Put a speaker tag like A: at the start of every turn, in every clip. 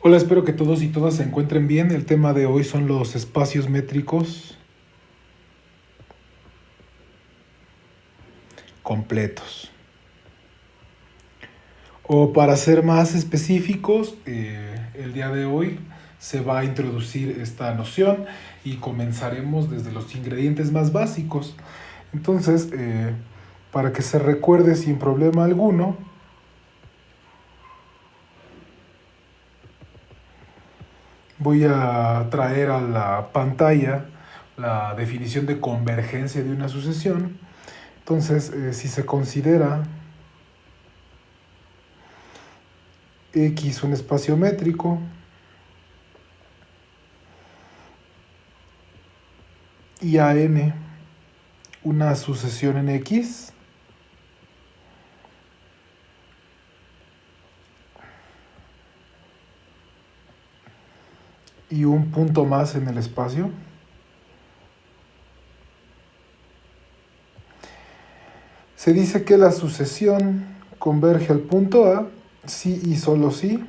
A: Hola, espero que todos y todas se encuentren bien. El tema de hoy son los espacios métricos completos. O para ser más específicos, el día de hoy se va a introducir esta noción y comenzaremos desde los ingredientes más básicos. Entonces, para que se recuerde sin problema alguno, voy a traer a la pantalla la definición de convergencia de una sucesión. Entonces, si se considera X un espacio métrico y AN una sucesión en X, y un punto más en el espacio, se dice que la sucesión converge al punto A si y solo si,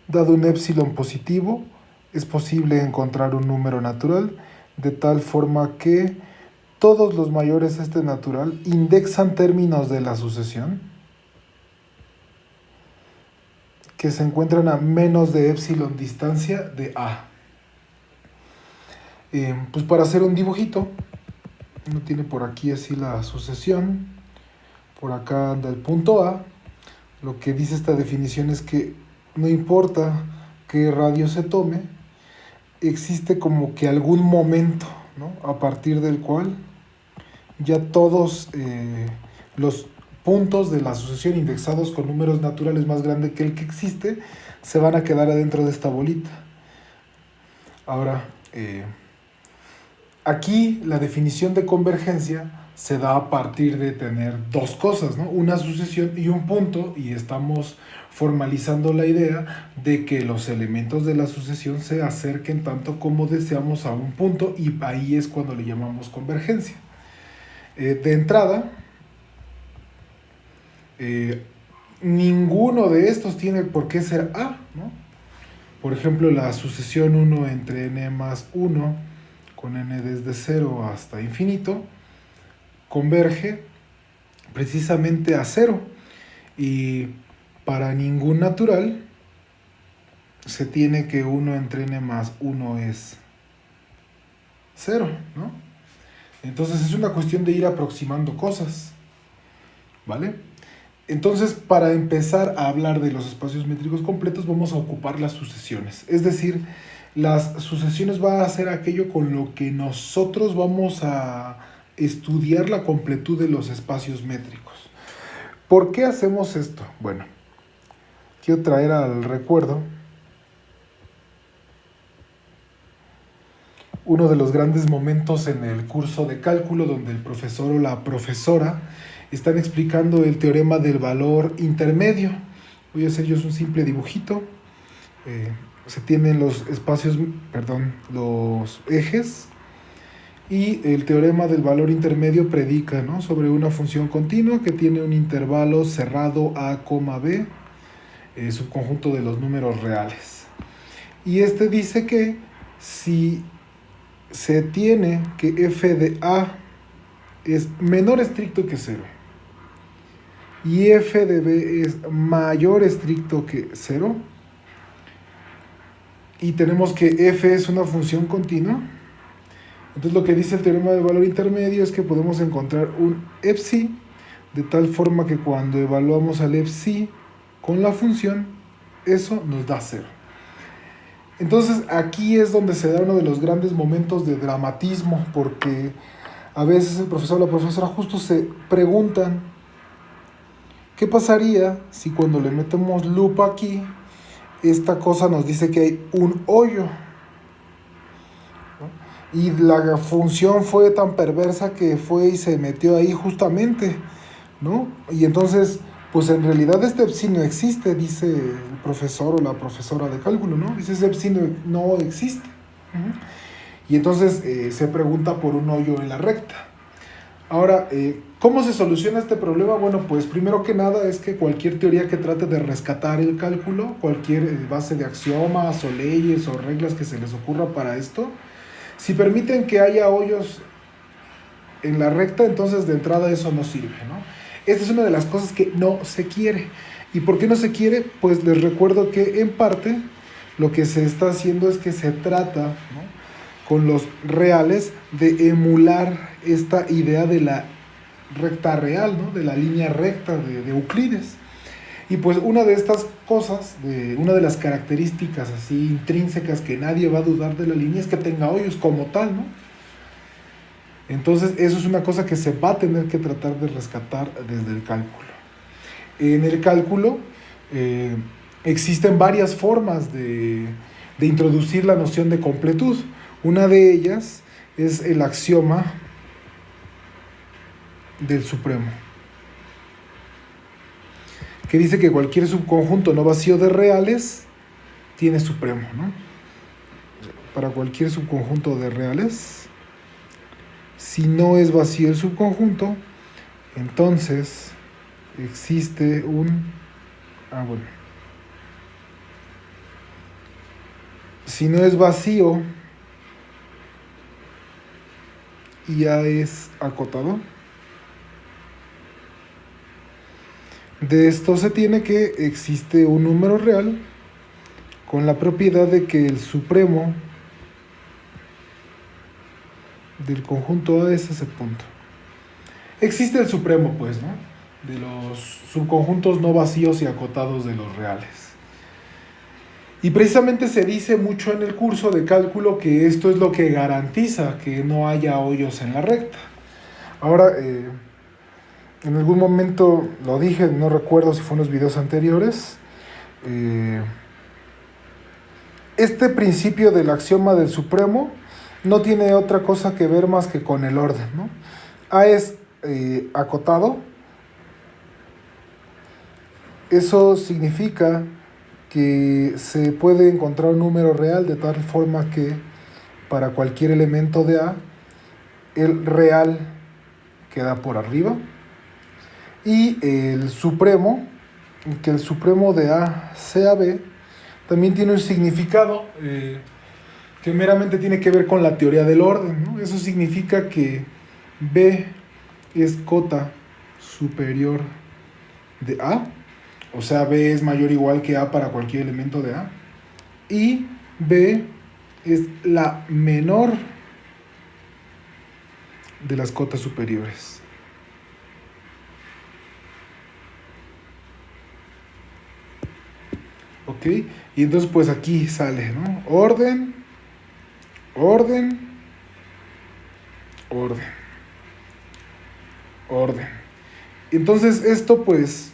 A: dado un épsilon positivo, es posible encontrar un número natural de tal forma que todos los mayores a este natural indexan términos de la sucesión que se encuentran a menos de épsilon distancia de A. Pues para hacer un dibujito, uno tiene por aquí así la sucesión, por acá anda el punto A. Lo que dice esta definición es que no importa qué radio se tome, existe como que algún momento, ¿no?, a partir del cual ya todos los puntos de la sucesión indexados con números naturales más grandes que el que existe se van a quedar adentro de esta bolita. Ahora, aquí la definición de convergencia se da a partir de tener dos cosas, ¿no?, una sucesión y un punto, y estamos formalizando la idea de que los elementos de la sucesión se acerquen tanto como deseamos a un punto, y ahí es cuando le llamamos convergencia. De entrada, ninguno de estos tiene por qué ser A, ¿no? Por ejemplo, la sucesión 1 entre n más 1 con n desde 0 hasta infinito converge precisamente a 0, y para ningún natural se tiene que 1 entre n más 1 es 0, ¿no? Entonces es una cuestión de ir aproximando cosas, ¿vale? Entonces, para empezar a hablar de los espacios métricos completos, vamos a ocupar las sucesiones. Es decir, las sucesiones van a ser aquello con lo que nosotros vamos a estudiar la completud de los espacios métricos. ¿Por qué hacemos esto? Bueno, quiero traer al recuerdo uno de los grandes momentos en el curso de cálculo donde el profesor o la profesora están explicando el teorema del valor intermedio. Voy a hacer yo un simple dibujito. Se tienen los espacios, los ejes, y el teorema del valor intermedio predica, ¿no?, sobre una función continua que tiene un intervalo cerrado A, B, subconjunto de los números reales. Y este dice que si se tiene que f de A es menor estricto que 0 y f de B es mayor estricto que 0, y tenemos que f es una función continua, entonces lo que dice el teorema del valor intermedio es que podemos encontrar un psi de tal forma que cuando evaluamos al psi con la función, eso nos da 0. Entonces aquí es donde se da uno de los grandes momentos de dramatismo, porque a veces el profesor o la profesora justo se preguntan ¿qué pasaría si cuando le metemos lupa aquí, esta cosa nos dice que hay un hoyo, ¿no?, y la función fue tan perversa que fue y se metió ahí justamente, ¿no? Y entonces, pues en realidad este psi no existe, dice el profesor o la profesora de cálculo, ¿no? Dice, ese psi no existe. Y entonces se pregunta por un hoyo en la recta. Ahora, ¿cómo se soluciona este problema? Bueno, pues primero que nada es que cualquier teoría que trate de rescatar el cálculo, cualquier base de axiomas o leyes o reglas que se les ocurra para esto, si permiten que haya hoyos en la recta, entonces de entrada eso no sirve, ¿no? Esta es una de las cosas que no se quiere. ¿Y por qué no se quiere? Pues les recuerdo que en parte lo que se está haciendo es que se trata, ¿no?, con los reales de emular esta idea de la recta real, ¿no?, de la línea recta de Euclides. Y pues una de estas cosas, una de las características así intrínsecas que nadie va a dudar de la línea es que tenga hoyos como tal, ¿no? Entonces eso es una cosa que se va a tener que tratar de rescatar desde el cálculo. En el cálculo existen varias formas de introducir la noción de completud. Una de ellas es el axioma del supremo, que dice que cualquier subconjunto no vacío de reales tiene supremo, ¿no? Para cualquier subconjunto de reales, si no es vacío el subconjunto, entonces existe si no es vacío y A es acotado, de esto se tiene que existe un número real con la propiedad de que el supremo del conjunto A es ese punto. Existe el supremo, pues, ¿no?, de los subconjuntos no vacíos y acotados de los reales. Y precisamente se dice mucho en el curso de cálculo que esto es lo que garantiza que no haya hoyos en la recta. Ahora, en algún momento lo dije, no recuerdo si fue en los videos anteriores, este principio del axioma del supremo no tiene otra cosa que ver más que con el orden, ¿no? A es acotado. Eso significa que se puede encontrar un número real de tal forma que para cualquier elemento de A, el real queda por arriba. Y el supremo, que el supremo de A sea B, también tiene un significado que meramente tiene que ver con la teoría del orden, ¿no? Eso significa que B es cota superior de A, o sea, B es mayor o igual que A para cualquier elemento de A, y B es la menor de las cotas superiores. ¿Ok? Y entonces pues aquí sale, ¿no? Orden, orden, orden, orden. Entonces esto pues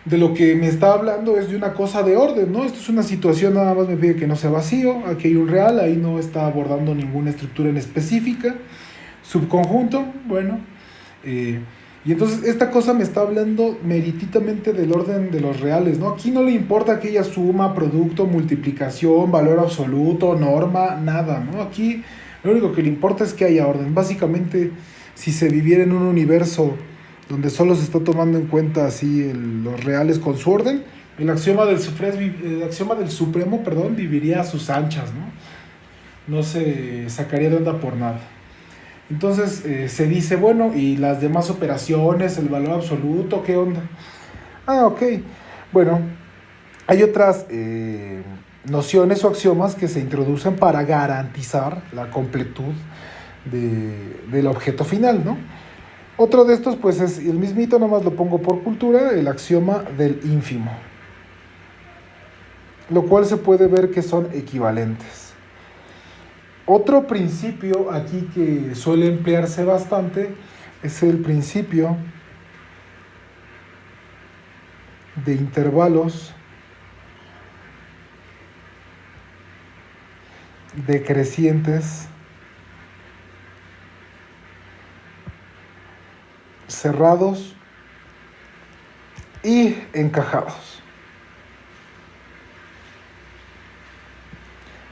A: de lo que me está hablando es de una cosa de orden, ¿no? Esto es una situación, nada más me pide que no sea vacío, aquí hay un real, ahí no está abordando ninguna estructura en específica, subconjunto, bueno, y entonces esta cosa me está hablando merititamente del orden de los reales, ¿no? Aquí no le importa aquella suma, producto, multiplicación, valor absoluto, norma, nada, ¿no? Aquí lo único que le importa es que haya orden. Básicamente, si se viviera en un universo donde solo se está tomando en cuenta así los reales con su orden, el axioma del supremo, viviría a sus anchas, ¿no? No se sacaría de onda por nada. Entonces se dice, bueno, ¿y las demás operaciones, el valor absoluto, qué onda? Ok, bueno, hay otras nociones o axiomas que se introducen para garantizar la completud del objeto final, ¿no? Otro de estos, pues, es el mismito, nomás lo pongo por cultura, el axioma del ínfimo, lo cual se puede ver que son equivalentes. Otro principio aquí que suele emplearse bastante es el principio de intervalos decrecientes cerrados y encajados.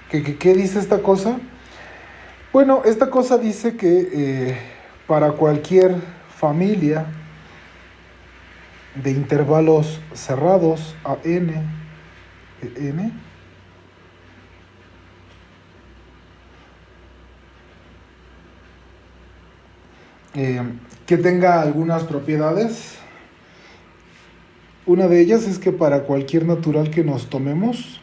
A: ¿Qué dice esta cosa? Bueno, esta cosa dice que para cualquier familia de intervalos cerrados a n, que tenga algunas propiedades. Una de ellas es que para cualquier natural que nos tomemos,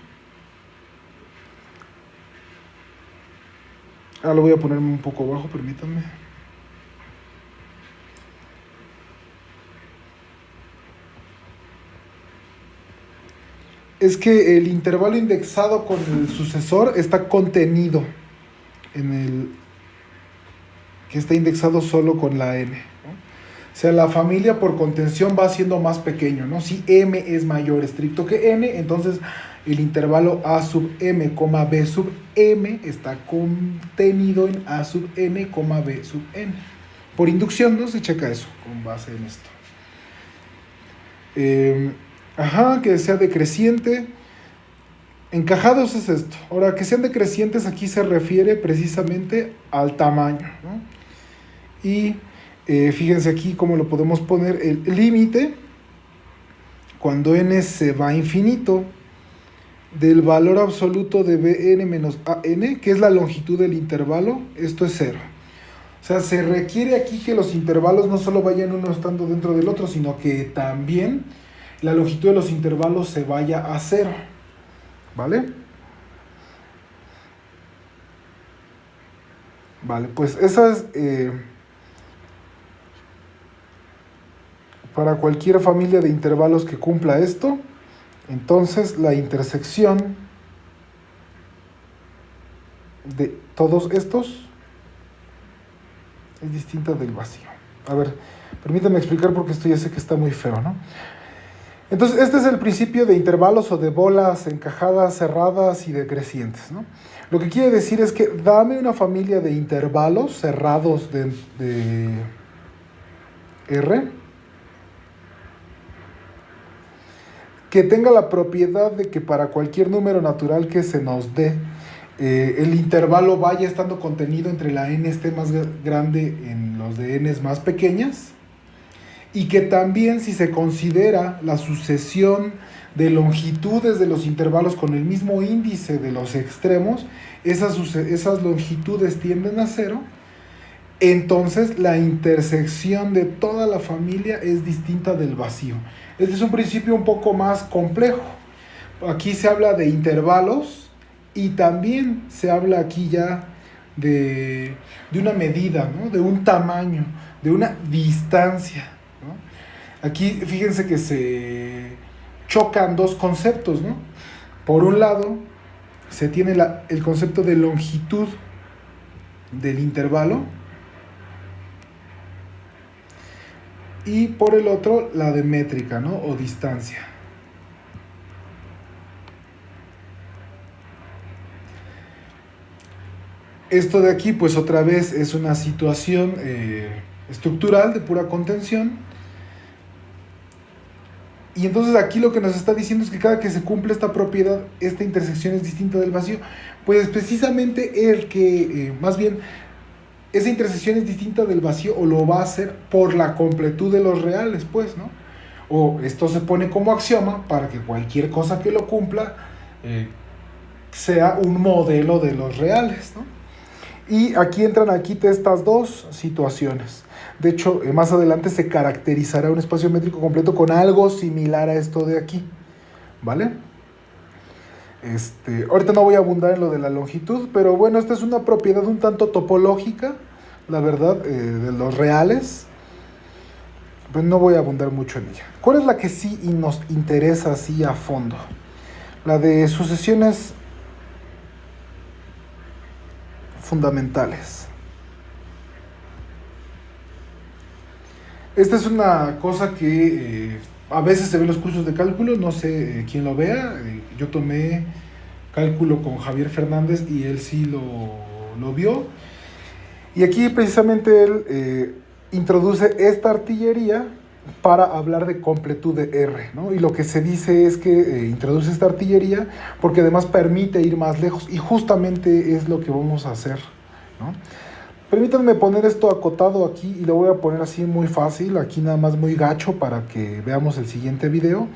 A: lo voy a ponerme un poco abajo, permítanme. Es que el intervalo indexado con el sucesor está contenido en el que está indexado solo con la n, ¿no? O sea, la familia por contención va siendo más pequeño, ¿no? Si m es mayor estricto que n, entonces el intervalo a sub m, b sub m está contenido en a sub n, b sub n. Por inducción, ¿no? Se checa eso con base en esto. Que sea decreciente. Encajados es esto. Ahora, que sean decrecientes aquí se refiere precisamente al tamaño, ¿no? Y fíjense aquí cómo lo podemos poner. El límite, cuando n se va a infinito, del valor absoluto de bn menos an, que es la longitud del intervalo, esto es 0. O sea, se requiere aquí que los intervalos no solo vayan uno estando dentro del otro, sino que también la longitud de los intervalos se vaya a 0. ¿Vale? Vale, pues esa es para cualquier familia de intervalos que cumpla esto. Entonces la intersección de todos estos es distinta del vacío. A ver, permítanme explicar porque esto ya sé que está muy feo, ¿no? Entonces, este es el principio de intervalos o de bolas encajadas, cerradas y decrecientes, ¿no? Lo que quiere decir es que dame una familia de intervalos cerrados de R que tenga la propiedad de que para cualquier número natural que se nos dé, el intervalo vaya estando contenido entre la n esté más grande en los de n más pequeñas, y que también si se considera la sucesión de longitudes de los intervalos con el mismo índice de los extremos, esas longitudes tienden a 0, entonces la intersección de toda la familia es distinta del vacío. Este es un principio un poco más complejo. Aquí se habla de intervalos y también se habla aquí ya de una medida, ¿no? De un tamaño, de una distancia, ¿no? Aquí fíjense que se chocan dos conceptos, ¿no? Por un lado, se tiene el concepto de longitud del intervalo y por el otro la de métrica, ¿no? O distancia. Esto de aquí, pues otra vez es una situación estructural de pura contención. Y entonces aquí lo que nos está diciendo es que cada que se cumple esta propiedad, esta intersección es distinta del vacío. Pues precisamente el que, más bien, esa intersección es distinta del vacío o lo va a hacer por la completud de los reales, pues, ¿no? O esto se pone como axioma para que cualquier cosa que lo cumpla sea un modelo de los reales, ¿no? Y aquí entran estas dos situaciones. De hecho, más adelante se caracterizará un espacio métrico completo con algo similar a esto de aquí, ¿vale? Ahorita no voy a abundar en lo de la longitud, pero bueno, esta es una propiedad un tanto topológica, la verdad, de los reales. Pues no voy a abundar mucho en ella. ¿Cuál es la que sí nos interesa así a fondo? La de sucesiones fundamentales. Esta es una cosa que a veces se ve en los cursos de cálculo, no sé quién lo vea. Yo tomé cálculo con Javier Fernández y él sí lo vio. Y aquí precisamente él introduce esta artillería para hablar de completud de R, ¿no? Y lo que se dice es que introduce esta artillería porque además permite ir más lejos y justamente es lo que vamos a hacer, ¿no? Permítanme poner esto acotado aquí y lo voy a poner así muy fácil, aquí nada más muy gacho para que veamos el siguiente video.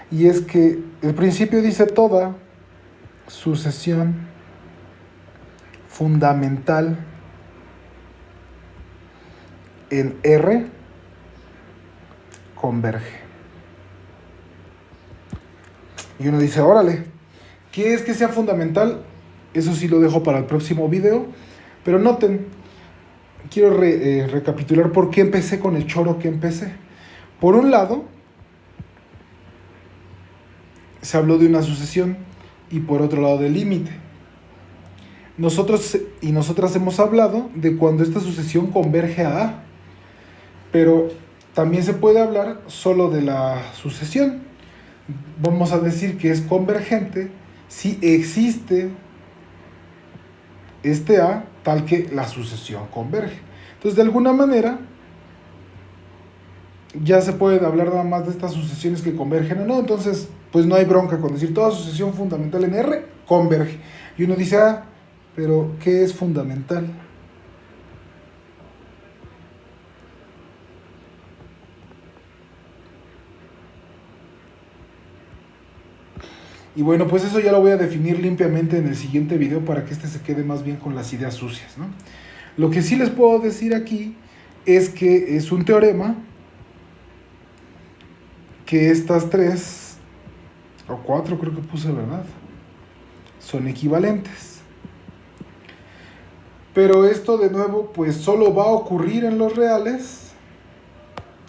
A: Y es que el principio dice toda sucesión fundamental en R converge. Y uno dice, órale, ¿qué es que sea fundamental? Eso sí lo dejo para el próximo video. Pero noten, quiero recapitular por qué empecé con el choro que empecé. Por un lado, se habló de una sucesión y por otro lado del límite. Nosotros y nosotras hemos hablado de cuando esta sucesión converge a A, pero también se puede hablar solo de la sucesión. Vamos a decir que es convergente si existe este A tal que la sucesión converge. Entonces, de alguna manera, ya se puede hablar nada más de estas sucesiones que convergen o no. Entonces, pues no hay bronca con decir toda sucesión fundamental en R converge. Y uno dice, ah, pero ¿qué es fundamental? Y bueno, pues eso ya lo voy a definir limpiamente en el siguiente video para que este se quede más bien con las ideas sucias, ¿no? Lo que sí les puedo decir aquí es que es un teorema que estas tres, o cuatro creo que puse, ¿verdad?, son equivalentes. Pero esto de nuevo pues solo va a ocurrir en los reales.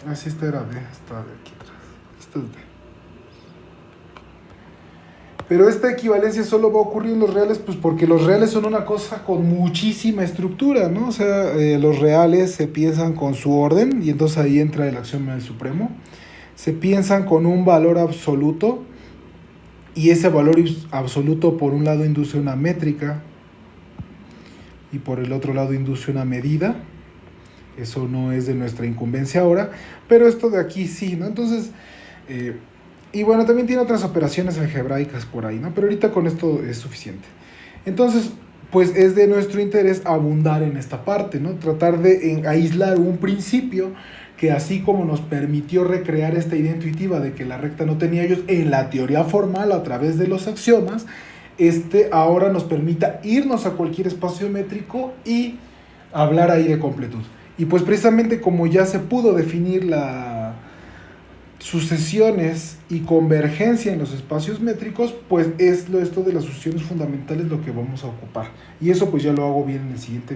A: Así esta era D, esta de aquí atrás. Esta es D. Pero esta equivalencia solo va a ocurrir en los reales, pues porque los reales son una cosa con muchísima estructura, ¿no? O sea, los reales se piensan con su orden, y entonces ahí entra el axioma del supremo. Se piensan con un valor absoluto, y ese valor absoluto por un lado induce una métrica, y por el otro lado induce una medida. Eso no es de nuestra incumbencia ahora, pero esto de aquí sí, ¿no? Entonces... y bueno, también tiene otras operaciones algebraicas por ahí, ¿no? Pero ahorita con esto es suficiente. Entonces, pues es de nuestro interés abundar en esta parte, ¿no? Tratar de aislar un principio que así como nos permitió recrear esta idea intuitiva de que la recta no tenía hoyos en la teoría formal a través de los axiomas, ahora nos permita irnos a cualquier espacio métrico y hablar ahí de completud. Y pues precisamente como ya se pudo definir la sucesiones y convergencia en los espacios métricos, pues es esto de las sucesiones fundamentales lo que vamos a ocupar. Y eso pues ya lo hago bien en el siguiente video.